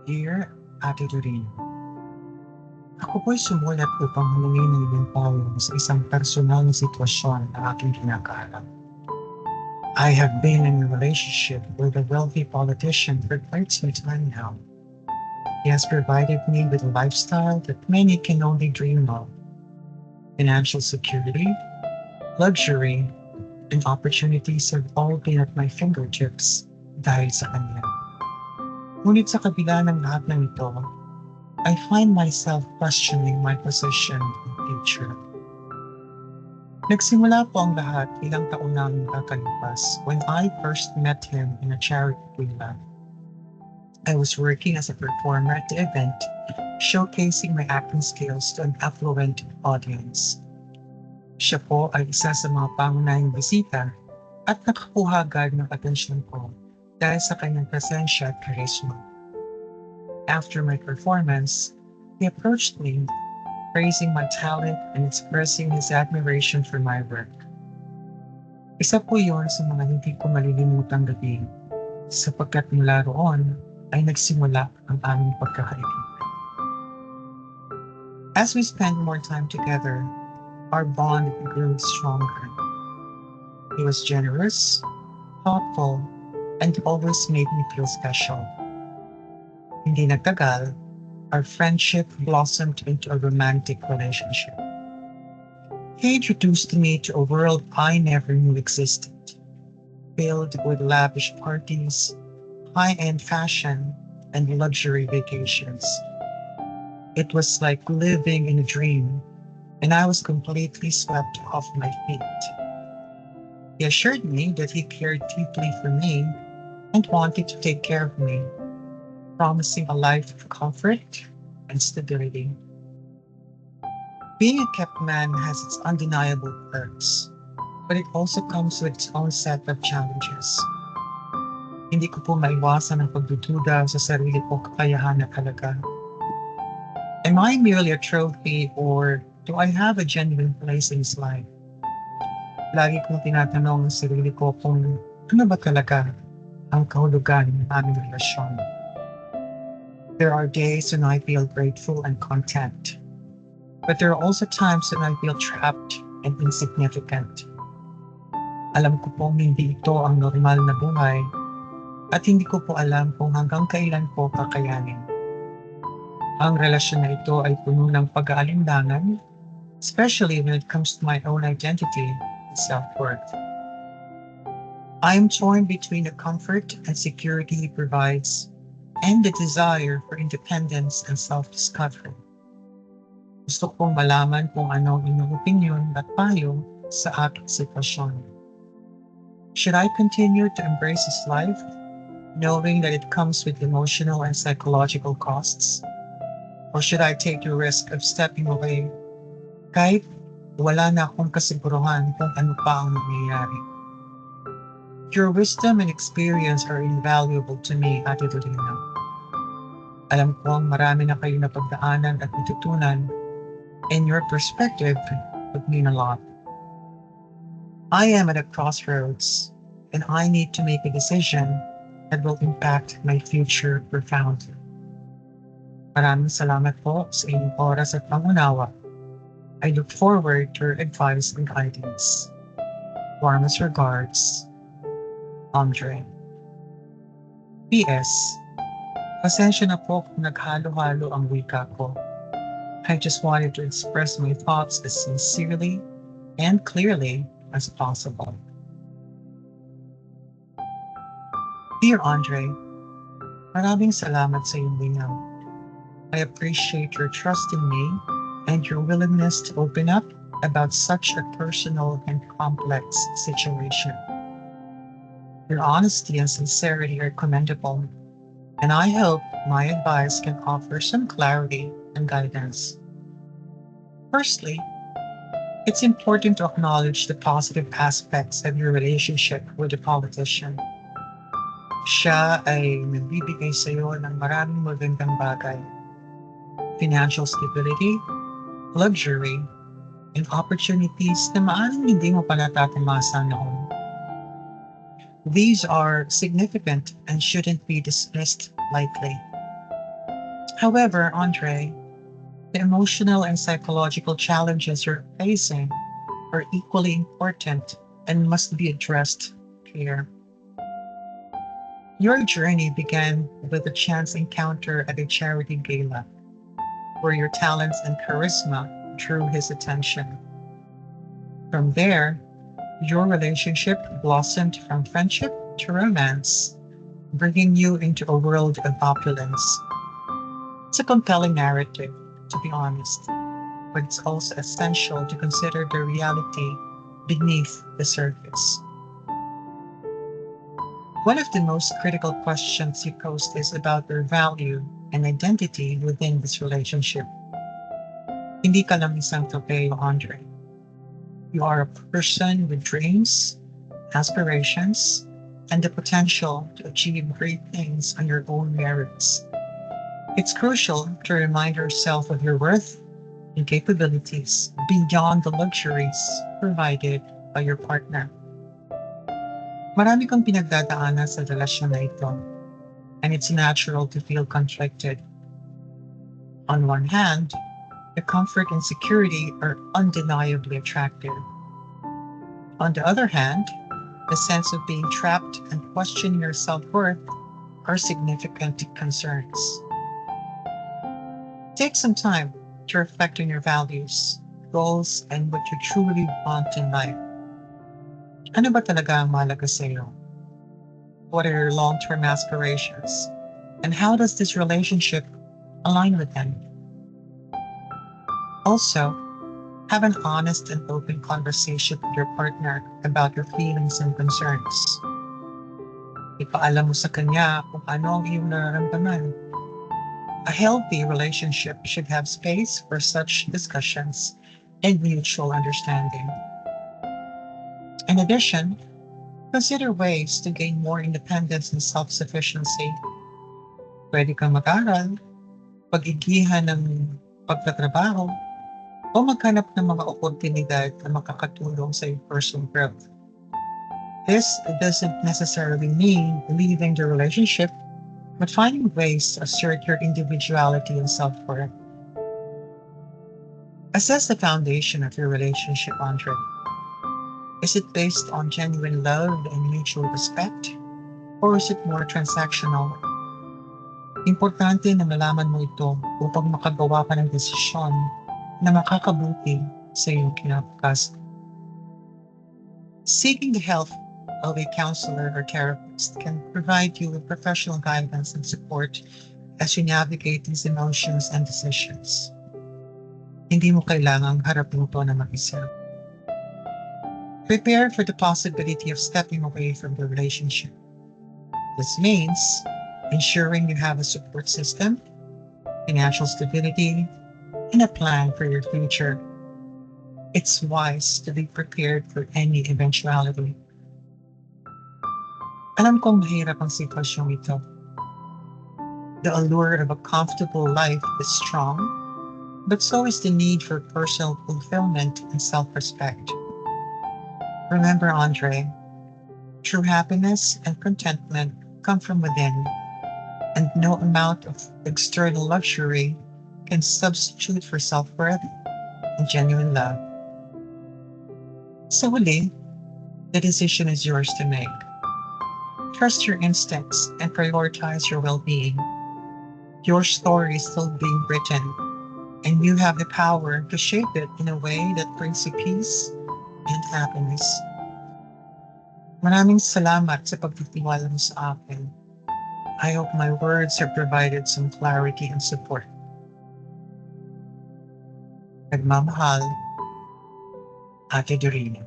Dear Ate Doreen, ako po'y sumulat upang humingi ng iyong payo sa isang personal na sitwasyon na aking kinakaharap. I have been in a relationship with a wealthy politician for quite some time now. He has provided me with a lifestyle that many can only dream of: financial security, luxury, and opportunities have all been at my fingertips dahil sa kanya. Ngunit sa kabila ng lahat ng ito, I find myself questioning my position in the future. Nagsimula po ang lahat ilang taon na ang kakalipas when I first met him in a charity gala. I was working as a performer at the event, showcasing my acting skills to an affluent audience. Siya po ay isa sa mga pangunahing bisita at nakakuha agad ng atensyon ko dahil sa kanyang presensya at charisma. After my performance, he approached me, praising my talent and expressing his admiration for my work. Isa po yon sa mga hindi ko malilimutang gabi, sapagkat mula roon ay nagsimula ang aming pagkakaibigan. As we spent more time together, our bond grew stronger. He was generous, thoughtful, and always made me feel special. Hindi nagtagal, our friendship blossomed into a romantic relationship. He introduced me to a world I never knew existed, filled with lavish parties, high-end fashion, and luxury vacations. It was like living in a dream, and I was completely swept off my feet. He assured me that he cared deeply for me and wanted to take care of me, promising a life of comfort and stability. Being a kept man has its undeniable perks, but it also comes with its own set of challenges. Hindi ko po maiwasan ang pagdududa sa sarili kong kakayahan na talaga. Am I merely a trophy or do I have a genuine place in his life? Lagi kong tinatanong ang sarili ko kung ano ba talaga ang kahulugan ng aming relasyon. There are days when I feel grateful and content, but there are also times when I feel trapped and insignificant. Alam ko pong hindi ito ang normal na buhay at hindi ko po alam kung hanggang kailan po kakayanin. Ang relasyon na ito ay puno ng pag-aalinlangan, especially when it comes to my own identity and self-worth. I am torn between the comfort and security he provides and the desire for independence and self-discovery. Gusto kong malaman kung ano ang inyong opinyon at payo sa aking sitwasyon. Should I continue to embrace his life, knowing that it comes with emotional and psychological costs? Or should I take the risk of stepping away kahit wala na akong kasiguruhan kung ano pa ang mangyayari? Your wisdom and experience are invaluable to me, Ate Dorina. Alam kong marami na kayo napagdaanan at natutunan, and your perspective would mean a lot. I am at a crossroads, and I need to make a decision that will impact my future profoundly. Maraming salamat po sa inyong oras at pangunawa. I look forward to your advice and guidance. Warmest regards, Andre. P.S. Pasensya na po kung naghalo-halo ang wika ko. I just wanted to express my thoughts as sincerely and clearly as possible. Dear Andre, maraming salamat sa iyong linaw. I appreciate your trust in me and your willingness to open up about such a personal and complex situation. Your honesty and sincerity are commendable, and I hope my advice can offer some clarity and guidance. Firstly, it's important to acknowledge the positive aspects of your relationship with the politician. Siya ay nagbibigay sa iyo ng maraming magandang bagay: financial stability, luxury, and opportunities na maaaring hindi mo pala tatamasa noon. These are significant and shouldn't be dismissed lightly. However, Andre, the emotional and psychological challenges you're facing are equally important and must be addressed here. Your journey began with a chance encounter at a charity gala, where your talents and charisma drew his attention. From there, your relationship blossomed from friendship to romance, bringing you into a world of opulence. It's a compelling narrative, to be honest, but it's also essential to consider the reality beneath the surface. One of the most critical questions you posed is about your value and identity within this relationship. Hindi ka lang isang tropeo, Andre. You are a person with dreams, aspirations, and the potential to achieve great things on your own merits. It's crucial to remind yourself of your worth and capabilities beyond the luxuries provided by your partner. Marami kang pinagdadaanan sa relasyon na ito, and it's natural to feel conflicted. On one hand, the comfort and security are undeniably attractive. On the other hand, the sense of being trapped and questioning your self-worth are significant concerns. Take some time to reflect on your values, goals, and what you truly want in life. Ano ba talaga ang mahalaga sa'yo? What are your long-term aspirations? And how does this relationship align with them? Also, have an honest and open conversation with your partner about your feelings and concerns. Ipaalam mo sa kanya kung ano ang iyong nararamdaman. A healthy relationship should have space for such discussions and mutual understanding. In addition, consider ways to gain more independence and self-sufficiency. Pwede kang mag-aral, pag-igihan ng pagtatrabaho, o maghanap ng mga oportunidad na makakatulong sa iyong personal growth. This doesn't necessarily mean leaving the relationship, but finding ways to assert your individuality and self-worth. Assess the foundation of your relationship, Andre. Is it based on genuine love and mutual respect? Or is it more transactional? Importante na malaman mo ito upang makagawa ka ng desisyon na makakabuti sa iyong kinabukasan. Seeking the help of a counselor or therapist can provide you with professional guidance and support as you navigate these emotions and decisions. Hindi mo kailangang harapin ito na mag-isa. Prepare for the possibility of stepping away from the relationship. This means ensuring you have a support system, financial stability, and a plan for your future. It's wise to be prepared for any eventuality. Alam kong mahirap ang sitwasyong ito. The allure of a comfortable life is strong, but so is the need for personal fulfillment and self-respect. Remember, Andre, true happiness and contentment come from within, and no amount of external luxury can substitute for self-worth and genuine love. So huli, the decision is yours to make. Trust your instincts and prioritize your well-being. Your story is still being written, and you have the power to shape it in a way that brings you peace and happiness. Maraming salamat sa pagtitiwala mo sa akin. I hope my words have provided some clarity and support. Nagmamahal, Ate Doreen.